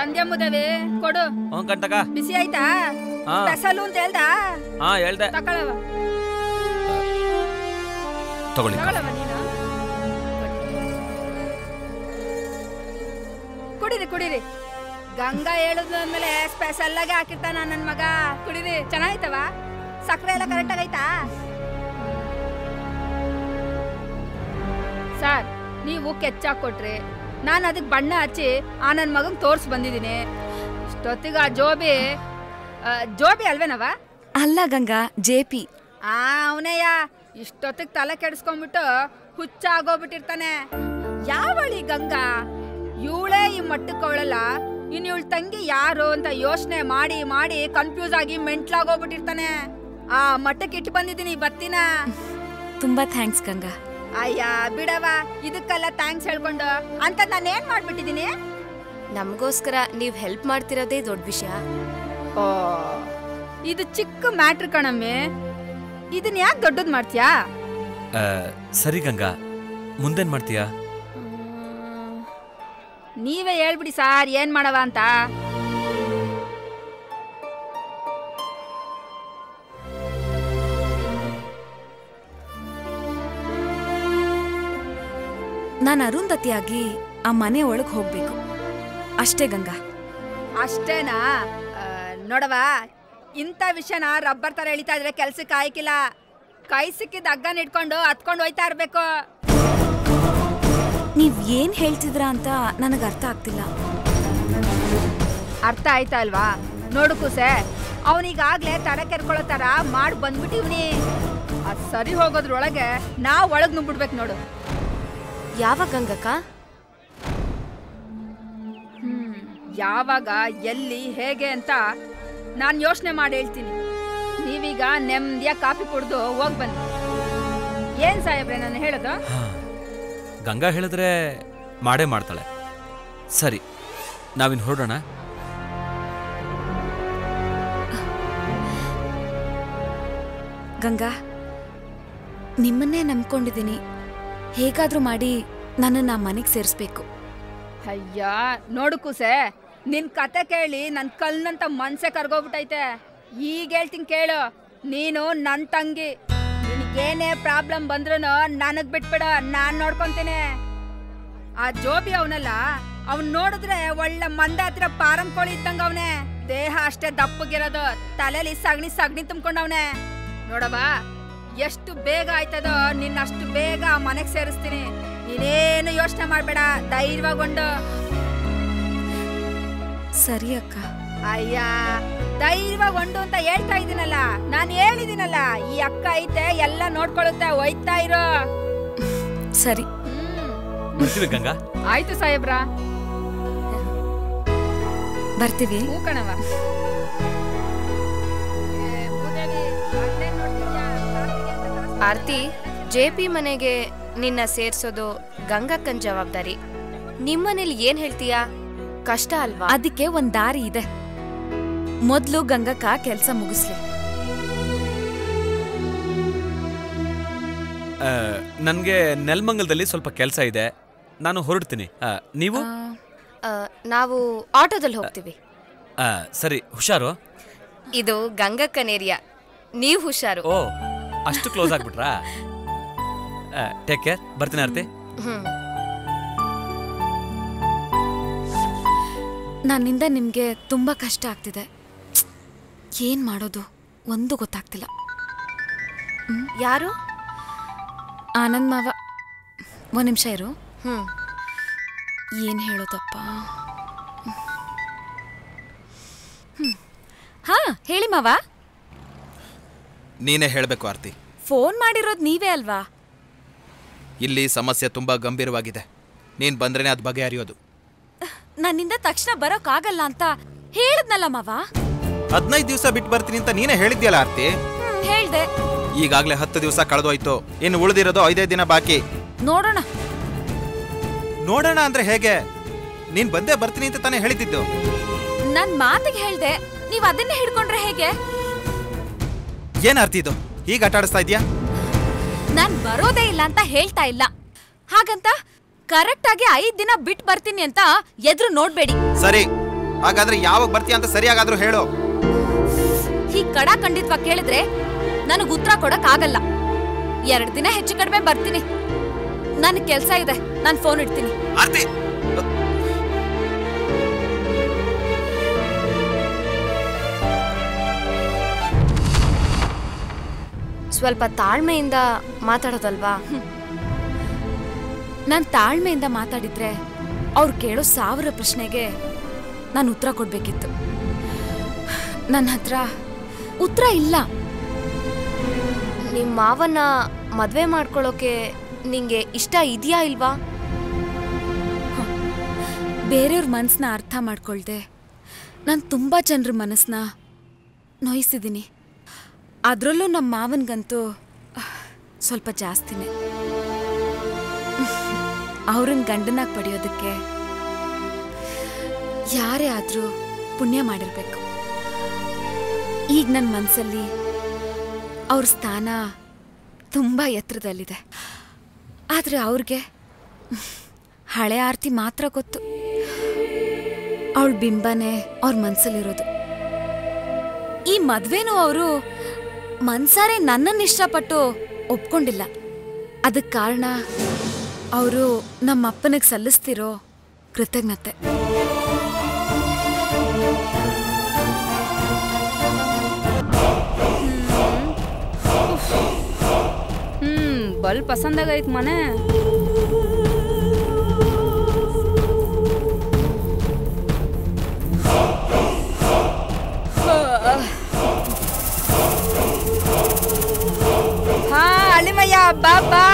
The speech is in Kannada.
ತಂದೆ ಮುದವಿ ಕೊಡು. ಕಣ್ತಕ ಬಿಸಿ ಆಯ್ತಾ? ಸ್ಪೆಷಲ್ ಅಂತ ಹೇಳ್ದ? ಹೇಳ್ದೆ. ತಗೊಳವ ತಗೊಳ್ಳಿ. ನೀನು ಕುಡೀರಿ ಕುಡೀರಿ. ಗಂಗಾ ಹೇಳಿದ್ಮೇಲೆ ಸ್ಪೆಷಲ್ ಆಗಿ ಹಾಕಿರ್ತಾನ ನನ್ ಮಗ. ಕುಡೀರಿ. ಚೆನ್ನಾಯ್ತವ? ಸಕ್ಕರೆ ಎಲ್ಲ ಕರೆಕ್ಟ್ ಆಗೈತಾ? ಸರ್ ನೀವು ಕೆಚ್ಚಾಕ್ ಕೊಟ್ರಿ, ನಾನು ಅದಕ್ಕೆ ಬಣ್ಣ ಹಚ್ಚಿ ಆ ನನ್ನ ಮಗಂಗೆ ತೋರ್ಸ್ ಬಂದಿದ್ದೀನಿ. ಇಷ್ಟೊತ್ತಿಗೆ ಆ ಜೋಬಿ ಅಲ್ವೇನವ? ಅಲ್ಲ ಗಂಗಾ, ಜೆಪಿ. ಅವನೇಯ ಇಷ್ಟೊತ್ತಿಗೆ ತಲೆ ಕೆಡಿಸ್ಕೊಂಡ್ಬಿಟ್ಟು ಹುಚ್ಚಾಗೋಗ್ಬಿಟ್ಟಿರ್ತಾನೆ. ಯಾವಳಿ ಗಂಗಾ? ಇವಳೇ ಈ ಮಟ್ಟಕ್ಕೆ ಅವಳಲ್ಲ, ಇನ್ನು ಇವಳ ತಂಗಿ ಯಾರು ಅಂತ ಯೋಚನೆ ಮಾಡಿ ಮಾಡಿ ಕನ್ಫ್ಯೂಸ್ ಆಗಿ ಮೆಂಟ್ಲಾಗೋಗ್ಬಿಟ್ಟಿರ್ತಾನೆ. ಆ ಮಟ್ಟಕ್ಕೆ ಇಟ್ಟು ಬಂದಿದ್ದೀನಿ, ಬರ್ತೀನ. ತುಂಬಾ ಥ್ಯಾಂಕ್ಸ್ ಗಂಗಾ. ಅಯ್ಯ ಬಿಡವ, ಇದಕ್ಕೆಲ್ಲ ಥ್ಯಾಂಕ್ಸ್ ಹೇಳ್ಕೊಂಡು ಅಂತ ನಾನು ಏನ್ ಮಾಡ್ಬಿಟ್ಟಿದ್ದೀನಿ? ನಮಗೋಸ್ಕರ ನೀವ್ ಹೆಲ್ಪ್ ಮಾಡ್ತಿರೋದೇ ದೊಡ್ಡ ವಿಷಯ. ಓ, ಇದು ಚಿಕ್ಕ ಮ್ಯಾಟ್ರ್ ಕಣಮ್ಮೆ, ಇದನ್ನ ಯಾಕೆ ದೊಡ್ಡದ್ ಮಾಡ್ತೀಯಾ? ಸರಿ ಗಂಗಾ, ಮುಂದೇನ್ ಮಾಡ್ತೀಯಾ? ನೀವೇ ಹೇಳ್ಬಿಡಿ ಸಾರ್, ಏನ್ ಮಾಡವ ಅಂತ. ನಾನು ಅರುಂಧತಿಯಾಗಿ ಆ ಮನೆ ಒಳಗೆ ಹೋಗ್ಬೇಕು ಅಷ್ಟೇ ಗಂಗಾ. ಅಷ್ಟೇನಾ? ನೋಡವಾ, ಇಂಥ ವಿಷಯನ ರಬ್ಬರ್ ತರ ಎಳಿತಾ ಇದ್ರೆ ಕೆಲ್ಸಕ್ಕೆ ಆಯ್ಕಿಲ್ಲ. ಕೈ ಸಿಕ್ಕಿದ ಹಗ್ಗನ ಇಟ್ಕೊಂಡು ಹತ್ಕೊಂಡು ಹೋಯ್ತಾ ಇರ್ಬೇಕು. ನೀವ್ ಏನ್ ಹೇಳ್ತಿದ್ರ ಅಂತ ನನಗೆ ಅರ್ಥ ಆಗ್ತಿಲ್ಲ. ಅರ್ಥ ಆಯ್ತಾ ಅಲ್ವಾ? ನೋಡು ಕೂಸೆ, ಅವನಿಗಾಗ್ಲೇ ತಡ ಕೆರ್ಕೊಳ್ಳೋ ತರ ಮಾಡಿ ಬಂದ್ಬಿಟ್ಟಿವ್ನಿ. ಅದ್ ಸರಿ ಹೋಗೋದ್ರೊಳಗೆ ನಾವ್ ಒಳಗ್ ನುಗ್ಬಿಡ್ಬೇಕು ನೋಡು. ಯಾವಾಗ ಗಂಗಕ್ಕ? ಯಾವಾಗ, ಎಲ್ಲಿ, ಹೇಗೆ ಅಂತ ನಾನು ಯೋಚನೆ ಮಾಡಿ ಹೇಳ್ತೀನಿ. ನೀವೀಗ ನೆಮ್ಮದಿಯ ಕಾಫಿ ಕುಡ್ದು ಹೋಗ್ ಬನ್ನಿ. ಏನ್ ಸಾಹೇಬ್ರೆ ನಾನು ಹೇಳೋದು? ಗಂಗಾ ಹೇಳಿದ್ರೆ ಮಾಡೇ ಮಾಡ್ತಾಳೆ. ಸರಿ, ನಾವಿನ್ ಹೊರಡೋಣ. ಗಂಗಾ, ನಿಮ್ಮನ್ನೇ ನಂಬ್ಕೊಂಡಿದ್ದೀನಿ. ಹೇಗಾದ್ರೂ ಮಾಡಿ ನನ್ನನ್ನ ಮನೆಗೆ ಸೇರಿಸ್ಬೇಕು. ಅಯ್ಯ ನೋಡು ಕೂಸೆ, ನಿನ್ ಕತೆ ಕೇಳಿ ನನ್ ಕಲ್ನಂತ ಮನ್ಸೆ ಕರ್ಗೋಗ್ಬಿಟ್ಟೈತೆ. ಈಗ ಹೇಳ್ತೀನಿ ಕೇಳು, ನೀನು ನನ್ ತಂಗಿ. ನಿನಗೇನೇ ಪ್ರಾಬ್ಲಮ್ ಬಂದ್ರು ನನಗ್ ಬಿಟ್ಬಿಡ, ನಾನ್ ನೋಡ್ಕೊಂತೀನಿ. ಆ ಜೋಬಿ ಅವನಲ್ಲ, ಅವನ್ ನೋಡಿದ್ರೆ ಒಳ್ಳೆ ಮಂದ ಹತ್ರ ಪಾರಂ ಕೋಳಿ ಇದ್ದಂಗ ಅವನೇ. ದೇಹ ಅಷ್ಟೇ ದಪ್ಪಗಿರೋದು, ತಲೆಲಿ ಸಗಣಿ ತುಂಬ್ಕೊಂಡವನೆ. ನೋಡವಾ, ಎಷ್ಟು ಬೇಗ ಆಯ್ತದೋ ನಿನ್ನ ಅಷ್ಟು ಬೇಗ ಮನೆಗ್ ಸೇರಿಸ್ತೀನಿ. ನೀನೇನು ಯೋಚನೆ ಮಾಡ್ಬೇಡ, ಧೈರ್ಯವಾಗೊಂಡು. ಸರಿ ಅಕ್ಕ. ಅಯ್ಯ, ಧೈರ್ಯವಾಗೊಂಡು ಅಂತ ಹೇಳ್ತಾ ಇದೀನಲ್ಲ, ನಾನು ಹೇಳಿದೀನಲ್ಲ. ಈ ಅಕ್ಕ ಐತೆ, ಎಲ್ಲ ನೋಡ್ಕೊಳ್ಳುತ್ತೆ, ಒಯ್ತಾ ಇರೋ. ಸರಿ, ಬರ್ತೀವಿ ಗಂಗಾ. ಆಯ್ತು ಸಾಹೇಬ್ರ, ಬರ್ತೀವಿ. ಹೂ ಕಣವ. ಆರ್ತಿ, ಜೆಪಿ ಮನೆಗೆ ನಿನ್ನ ಸೇರ್ಸೋದು ಗಂಗಕ್ಕನ್ ಜವಾಬ್ದಾರಿ. ನಿಮ್ಮನೇಲಿ ಏನ್ ಹೇಳ್ತೀಯಾ? ಕಷ್ಟ ಅಲ್ವಾ? ಅದಕ್ಕೆ ಒಂದ್ ದಾರಿ ಇದೆ. ಮೊದ್ಲು ಗಂಗಕ್ಕ ಕೆಲ್ಸ ಮುಗಿಸ್ಲಿ. ನನ್ಗೆ ನೆಲಮಂಗಲದಲ್ಲಿ ಸ್ವಲ್ಪ ಕೆಲಸ ಇದೆ, ನಾನು ಹೊರಡ್ತೀನಿ. ನೀವು? ನಾವು ಆಟೋದಲ್ಲಿ ಹೋಗ್ತೀವಿ. ಸರಿ, ಹುಷಾರು. ಇದು ಗಂಗಕ್ಕನ್ ಏರಿಯಾ, ನೀವ್ ಹುಷಾರು. ಓ, ಅಷ್ಟು ಕ್ಲೋಸ್ ಆಗ್ಬಿಟ್ರಾ? Take care. ಬರ್ತೀನಿ ಆರ್ತಿ. ನನ್ನಿಂದ ನಿಮ್ಗೆ ತುಂಬಾ ಕಷ್ಟ ಆಗ್ತಿದೆ. ಏನ್ ಮಾಡೋದು ಒಂದು ಗೊತ್ತಾಗ್ತಿಲ್ಲ. ಯಾರು? ಆನಂದ್ ಮಾವ. ಒಂದ್ ನಿಮಿಷ ಇರು. ಏನ್ ಹೇಳೋದಪ್ಪ? ಹಾ ಹೇಳಿ ಮಾವ. ನೀನೇ ಹೇಳಬೇಕು ಆರ್ತಿ. ಫೋನ್ ಮಾಡಿರೋದು ನೀವೇ ಅಲ್ವಾ? ಇಲ್ಲಿ ಸಮಸ್ಯೆ ತುಂಬಾ ಗಂಭೀರವಾಗಿದೆ. ನೀನ್ ಬಂದ್ರೇನೆ ಅದ್ ಬಗೆಹರಿಯೋದು. ನನ್ನಿಂದ ತಕ್ಷಣ ಬರೋಕ್ಕಾಗಲ್ಲ ಅಂತ ಹೇಳಿದ್ನಲ್ಲ ಮಾವ. 15 ದಿವಸ ಬಿಟ್ಟು ಬರ್ತೀನಿ ಅಂತ ನೀನೇ ಹೇಳಿದ್ಯಲ್ಲ ಆರ್ತಿ. ಹೇಳ್ದೆ. ಈಗಾಗ್ಲೇ 10 ದಿವಸ ಕಳೆದೋಯ್ತು, ಇನ್ನು ಉಳಿದಿರೋದು 5 ದಿನ ಬಾಕಿ. ನೋಡೋಣ. ನೋಡೋಣ ಅಂದ್ರೆ ಹೇಗೆ? ನೀನ್ ಬಂದೇ ಬರ್ತೀನಿ ಅಂತ ತಾನೇ ಹೇಳಿದ್ದು. ನನ್ ಮಾತಿಗೆ ಹೇಳ್ದೆ, ನೀವ್ ಅದನ್ನೇ ಹಿಡ್ಕೊಂಡ್ರೆ ಹೇಗೆ? ಏನ್ ಆರ್ತಿ ಇದು? ಈಗ ಆಟ ಆಡಿಸ್ತಾ ಇದ್ಯಾ? ನಾನ್ ಬರೋದೇ ಇಲ್ಲ ಅಂತ ಹೇಳ್ತಾ ಇಲ್ಲ. ಹಾಗಂತ ಕರೆಕ್ಟ್ ಆಗಿ 5 ದಿನ ಬಿಟ್ಟು ಬರ್ತೀನಿ ಅಂತ ಎದುರು ನೋಡ್ಬೇಡಿ. ಸರಿ, ಹಾಗಾದ್ರೆ ಯಾವಾಗ ಬರ್ತೀಯ ಅಂತ ಸರಿಯಾಗಾದ್ರೂ ಹೇಳು. ಹೀಗ್ ಕಡ ಖಂಡಿತವಾಗಿ ಕೇಳಿದ್ರೆ ನನಗ್ ಉತ್ತರ ಕೊಡಕ್ ಆಗಲ್ಲ. 2 ದಿನ ಹೆಚ್ಚು ಕಡಿಮೆ ಬರ್ತೀನಿ. ನನ್ ಕೆಲ್ಸ ಇದೆ, ನಾನ್ ಫೋನ್ ಇಡ್ತೀನಿ. ಆರ್ತಿ, ಸ್ವಲ್ಪ ತಾಳ್ಮೆಯಿಂದ ಮಾತಾಡೋದಲ್ವಾ? ನಾನ್ ತಾಳ್ಮೆಯಿಂದ ಮಾತಾಡಿದ್ರೆ ಅವ್ರು ಕೇಳೋ 1000 ಪ್ರಶ್ನೆಗೆ ನಾನು ಉತ್ತರ ಕೊಡ್ಬೇಕಿತ್ತು. ನನ್ನ ಹತ್ರ ಉತ್ತರ ಇಲ್ಲ. ನಿಮ್ಮ ಮಾವನ್ನ ಮದ್ವೆ ಮಾಡ್ಕೊಳ್ಳೋಕೆ ನಿಂಗೆ ಇಷ್ಟ ಇದೆಯಾ ಇಲ್ವಾ? ಬೇರೆಯವ್ರ ಮನಸ್ಸನ್ನ ಅರ್ಥ ಮಾಡ್ಕೊಳ್ದೆ ನಾನು ತುಂಬ ಜನರ ಮನಸ್ಸನ್ನ ನೋಯಿಸಿದ್ದೀನಿ. ಅದರಲ್ಲೂ ನಮ್ಮ ಮಾವನಿಗಂತೂ ಸ್ವಲ್ಪ ಜಾಸ್ತಿನೇ. ಅವ್ರನ್ನ ಗಂಡನಾಗಿ ಪಡೆಯೋದಕ್ಕೆ ಯಾರೇ ಆದರೂ ಪುಣ್ಯ ಮಾಡಿರ್ಬೇಕು. ಈಗ ನನ್ನ ಮನಸ್ಸಲ್ಲಿ ಅವ್ರ ಸ್ಥಾನ ತುಂಬ ಎತ್ತರದಲ್ಲಿದೆ. ಆದರೆ ಅವ್ರಿಗೆ ಹಳೆ ಆರ್ತಿ ಮಾತ್ರ ಗೊತ್ತು. ಅವಳ ಬಿಂಬನೇ ಅವ್ರ ಮನಸ್ಸಲ್ಲಿರೋದು. ಈ ಮದ್ವೆನೂ ಅವರು ಮನ್ಸಾರೆ ನನ್ನನ್ನು ಇಷ್ಟಪಟ್ಟು ಒಪ್ಕೊಂಡಿಲ್ಲ. ಅದಕ್ಕೆ ಕಾರಣ ಅವರು ನಮ್ಮ ಅಪ್ಪನಿಗೆ ಸಲ್ಲಿಸ್ತಿರೋ ಕೃತಜ್ಞತೆ. ಬಲ್ ಪಸಂದಾಗೈತ್ ಮನೆ. ಹಾ ಅಳಿಮಯ್ಯ, ಬಾ ಬಾ.